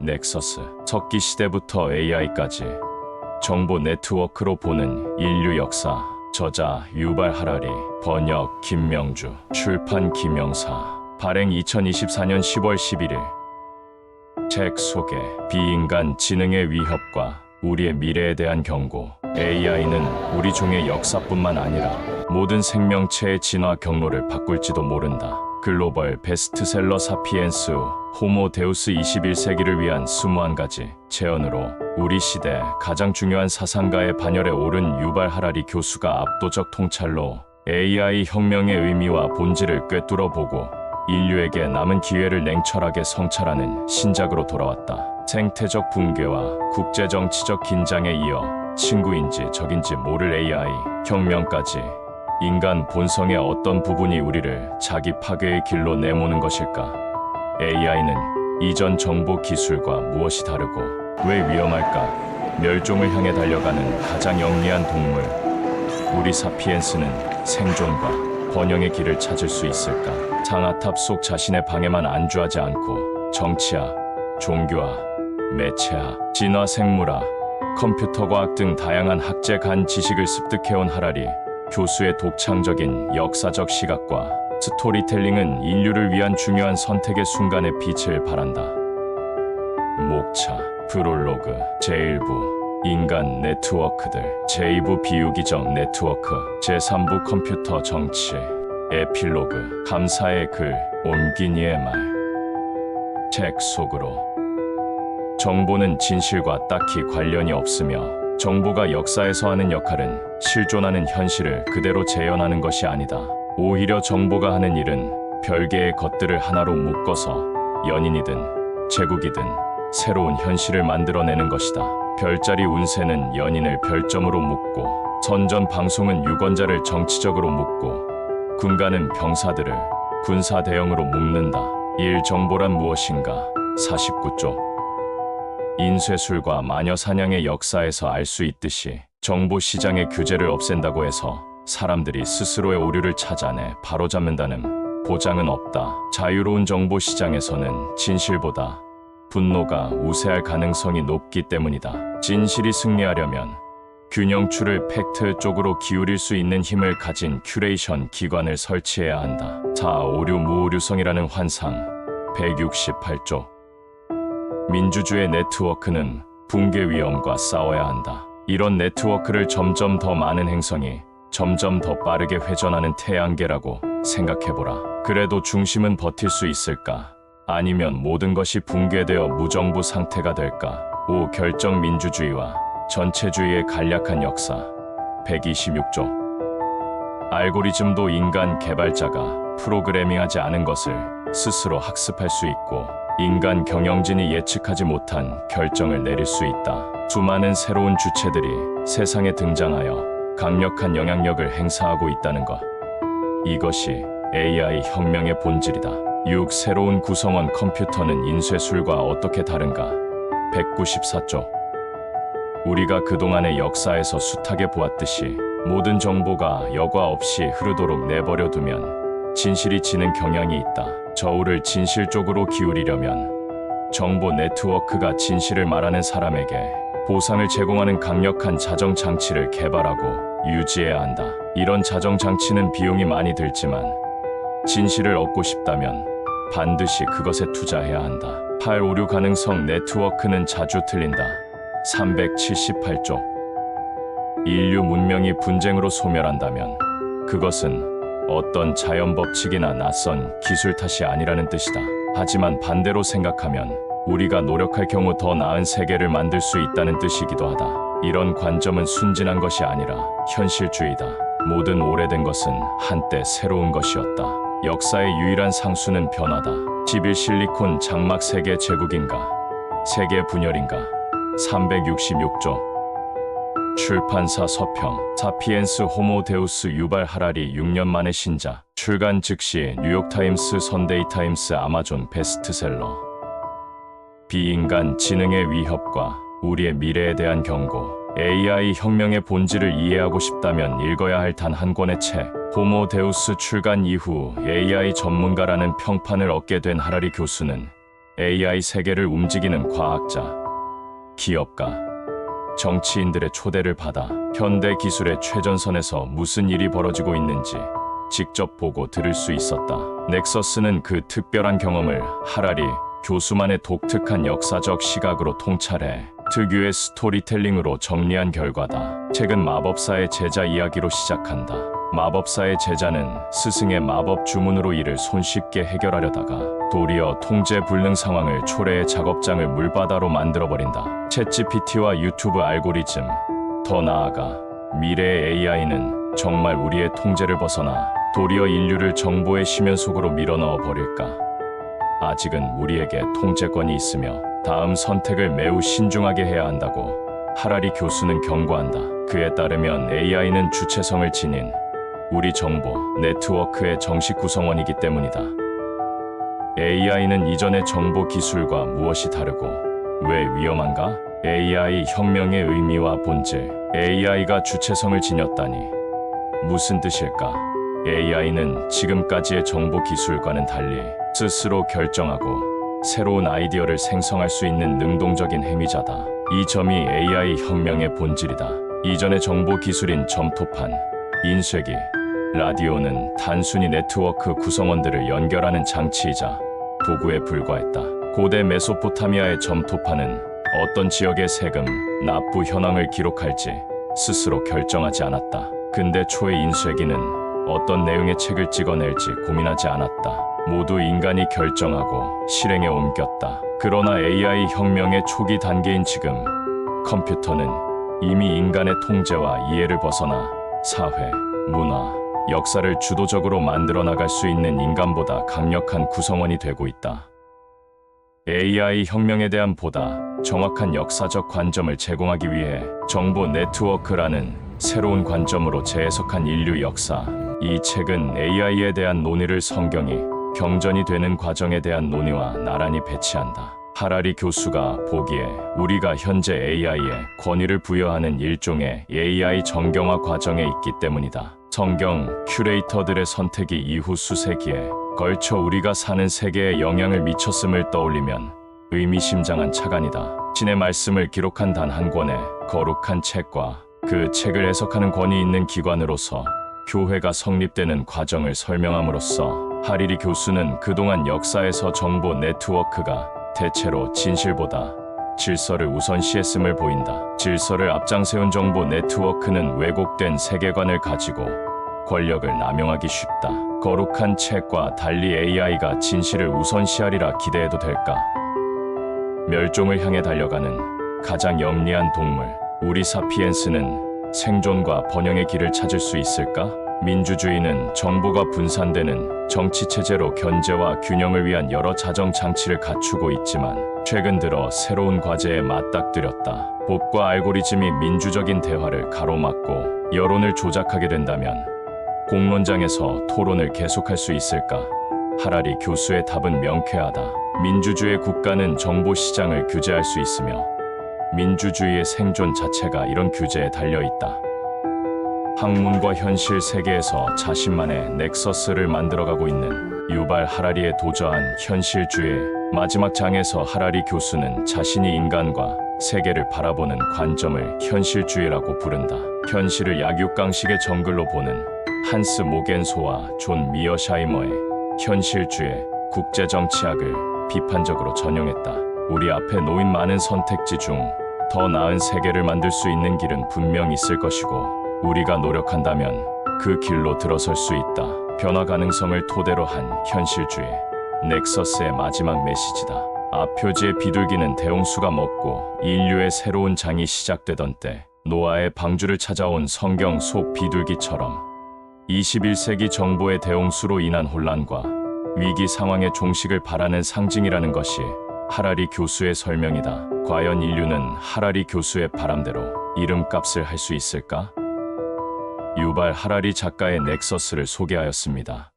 넥서스, 석기 시대부터 AI까지 정보 네트워크로 보는 인류 역사. 저자 유발 하라리, 번역 김명주, 출판 김영사, 발행 2024년 10월 11일. 책 소개. 비인간 지능의 위협과 우리의 미래에 대한 경고. AI는 우리 종의 역사뿐만 아니라 모든 생명체의 진화 경로를 바꿀지도 모른다. 글로벌 베스트셀러 사피엔스 호모 데우스 21세기를 위한 21가지 제언으로 우리 시대 가장 중요한 사상가의 반열에 오른 유발 하라리 교수가 압도적 통찰로 AI 혁명의 의미와 본질을 꿰뚫어보고 인류에게 남은 기회를 냉철하게 성찰하는 신작으로 돌아왔다. 생태적 붕괴와 국제정치적 긴장에 이어 친구인지 적인지 모를 AI 혁명까지 인간 본성의 어떤 부분이 우리를 자기 파괴의 길로 내모는 것일까? AI는 이전 정보 기술과 무엇이 다르고 왜 위험할까? 멸종을 향해 달려가는 가장 영리한 동물. 우리 사피엔스는 생존과 번영의 길을 찾을 수 있을까? 상아탑 속 자신의 방에만 안주하지 않고 정치학, 종교학, 매체학, 진화 생물학, 컴퓨터과학 등 다양한 학제 간 지식을 습득해온 하라리 교수의 독창적인 역사적 시각과 스토리텔링은 인류를 위한 중요한 선택의 순간에 빛을 발한다. 목차, 프롤로그, 제1부 인간 네트워크들, 제2부 비유기적 네트워크, 제3부 컴퓨터 정치, 에필로그 감사의 글, 옴기니의 말. 책 속으로. 정보는 진실과 딱히 관련이 없으며 정보가 역사에서 하는 역할은 실존하는 현실을 그대로 재현하는 것이 아니다. 오히려 정보가 하는 일은 별개의 것들을 하나로 묶어서 연인이든 제국이든 새로운 현실을 만들어내는 것이다. 별자리 운세는 연인을 별점으로 묶고, 선전 방송은 유권자를 정치적으로 묶고, 군가는 병사들을 군사 대형으로 묶는다. 일 정보란 무엇인가? 49조. 인쇄술과 마녀 사냥의 역사에서 알 수 있듯이 정보 시장의 규제를 없앤다고 해서 사람들이 스스로의 오류를 찾아내 바로잡는다는 보장은 없다. 자유로운 정보 시장에서는 진실보다 분노가 우세할 가능성이 높기 때문이다. 진실이 승리하려면 균형추를 팩트 쪽으로 기울일 수 있는 힘을 가진 큐레이션 기관을 설치해야 한다. 오류 무오류성이라는 환상. 168조. 민주주의 네트워크는 붕괴 위험과 싸워야 한다. 이런 네트워크를 점점 더 많은 행성이 점점 더 빠르게 회전하는 태양계라고 생각해보라. 그래도 중심은 버틸 수 있을까? 아니면 모든 것이 붕괴되어 무정부 상태가 될까? 5. 결정 민주주의와 전체주의의 간략한 역사. 126조. 알고리즘도 인간 개발자가 프로그래밍하지 않은 것을 스스로 학습할 수 있고, 인간 경영진이 예측하지 못한 결정을 내릴 수 있다. 수많은 새로운 주체들이 세상에 등장하여 강력한 영향력을 행사하고 있다는 것. 이것이 AI 혁명의 본질이다. 6. 새로운 구성원 컴퓨터는 인쇄술과 어떻게 다른가? 194조. 우리가 그동안의 역사에서 숱하게 보았듯이 모든 정보가 여과 없이 흐르도록 내버려 두면 진실이 지는 경향이 있다. 저울을 진실 쪽으로 기울이려면 정보 네트워크가 진실을 말하는 사람에게 보상을 제공하는 강력한 자정 장치를 개발하고 유지해야 한다. 이런 자정 장치는 비용이 많이 들지만 진실을 얻고 싶다면 반드시 그것에 투자해야 한다. 8. 오류 가능성 네트워크는 자주 틀린다. 378조. 인류 문명이 분쟁으로 소멸한다면 그것은 어떤 자연 법칙이나 낯선 기술 탓이 아니라는 뜻이다. 하지만 반대로 생각하면 우리가 노력할 경우 더 나은 세계를 만들 수 있다는 뜻이기도 하다. 이런 관점은 순진한 것이 아니라 현실주의다. 모든 오래된 것은 한때 새로운 것이었다. 역사의 유일한 상수는 변화다. 11. 실리콘 장막 세계 제국인가? 세계 분열인가? 366조. 출판사 서평. 사피엔스 호모 데우스 유발 하라리 6년 만의 신작. 출간 즉시 뉴욕타임스, 선데이타임스, 아마존 베스트셀러. 비인간 지능의 위협과 우리의 미래에 대한 경고. AI 혁명의 본질을 이해하고 싶다면 읽어야 할 단 한 권의 책. 호모 데우스 출간 이후 AI 전문가라는 평판을 얻게 된 하라리 교수는 AI 세계를 움직이는 과학자, 기업가, 정치인들의 초대를 받아 현대 기술의 최전선에서 무슨 일이 벌어지고 있는지 직접 보고 들을 수 있었다. 넥서스는 그 특별한 경험을 하라리 교수만의 독특한 역사적 시각으로 통찰해 특유의 스토리텔링으로 정리한 결과다. 책은 마법사의 제자 이야기로 시작한다. 마법사의 제자는 스승의 마법 주문으로 일을 손쉽게 해결하려다가 도리어 통제 불능 상황을 초래해 작업장을 물바다로 만들어버린다. 챗GPT와 유튜브 알고리즘, 더 나아가 미래의 AI는 정말 우리의 통제를 벗어나 도리어 인류를 정보의 심연 속으로 밀어넣어 버릴까? 아직은 우리에게 통제권이 있으며 다음 선택을 매우 신중하게 해야 한다고 하라리 교수는 경고한다. 그에 따르면 AI는 주체성을 지닌 우리 정보 네트워크의 정식 구성원이기 때문이다. AI는 이전의 정보 기술과 무엇이 다르고 왜 위험한가? AI 혁명의 의미와 본질, AI가 주체성을 지녔다니 무슨 뜻일까? AI는 지금까지의 정보 기술과는 달리 스스로 결정하고 새로운 아이디어를 생성할 수 있는 능동적인 행위자다. 이 점이 AI 혁명의 본질이다. 이전의 정보 기술인 점토판, 인쇄기, 라디오는 단순히 네트워크 구성원들을 연결하는 장치이자 도구에 불과했다. 고대 메소포타미아의 점토판은 어떤 지역의 세금, 납부 현황을 기록할지 스스로 결정하지 않았다. 근대 초의 인쇄기는 어떤 내용의 책을 찍어낼지 고민하지 않았다. 모두 인간이 결정하고 실행에 옮겼다. 그러나 AI 혁명의 초기 단계인 지금, 컴퓨터는 이미 인간의 통제와 이해를 벗어나 사회, 문화, 역사를 주도적으로 만들어 나갈 수 있는 인간보다 강력한 구성원이 되고 있다. AI 혁명에 대한 보다 정확한 역사적 관점을 제공하기 위해 정보 네트워크라는 새로운 관점으로 재해석한 인류 역사. 이 책은 AI에 대한 논의를 성경이 경전이 되는 과정에 대한 논의와 나란히 배치한다. 하라리 교수가 보기에 우리가 현재 AI에 권위를 부여하는 일종의 AI 정경화 과정에 있기 때문이다. 성경 큐레이터들의 선택이 이후 수세기에 걸쳐 우리가 사는 세계에 영향을 미쳤음을 떠올리면 의미심장한 착안이다. 신의 말씀을 기록한 단 한 권의 거룩한 책과 그 책을 해석하는 권위 있는 기관으로서 교회가 성립되는 과정을 설명함으로써 하리리 교수는 그동안 역사에서 정보 네트워크가 대체로 진실보다 질서를 우선시했음을 보인다. 질서를 앞장세운 정보 네트워크는 왜곡된 세계관을 가지고 권력을 남용하기 쉽다. 거룩한 책과 달리 AI가 진실을 우선시하리라 기대해도 될까? 멸종을 향해 달려가는 가장 영리한 동물, 우리 사피엔스는 생존과 번영의 길을 찾을 수 있을까? 민주주의는 정보가 분산되는 정치체제로 견제와 균형을 위한 여러 자정 장치를 갖추고 있지만 최근 들어 새로운 과제에 맞닥뜨렸다. 법과 알고리즘이 민주적인 대화를 가로막고 여론을 조작하게 된다면 공론장에서 토론을 계속할 수 있을까? 하라리 교수의 답은 명쾌하다. 민주주의 국가는 정보 시장을 규제할 수 있으며 민주주의의 생존 자체가 이런 규제에 달려있다. 학문과 현실 세계에서 자신만의 넥서스를 만들어가고 있는 유발 하라리의 도저한 현실주의 마지막 장에서 하라리 교수는 자신이 인간과 세계를 바라보는 관점을 현실주의라고 부른다. 현실을 약육강식의 정글로 보는 한스 모겐소와 존 미어샤이머의 현실주의 국제정치학을 비판적으로 전용했다. 우리 앞에 놓인 많은 선택지 중 더 나은 세계를 만들 수 있는 길은 분명 있을 것이고 우리가 노력한다면 그 길로 들어설 수 있다. 변화 가능성을 토대로 한 현실주의 넥서스의 마지막 메시지다. 앞 표지의 비둘기는 대홍수가 먹고 인류의 새로운 장이 시작되던 때 노아의 방주를 찾아온 성경 속 비둘기처럼 21세기 정보의 대홍수로 인한 혼란과 위기 상황의 종식을 바라는 상징이라는 것이 하라리 교수의 설명이다. 과연 인류는 하라리 교수의 바람대로 이름값을 할 수 있을까? 유발 하라리 작가의 넥서스를 소개하였습니다.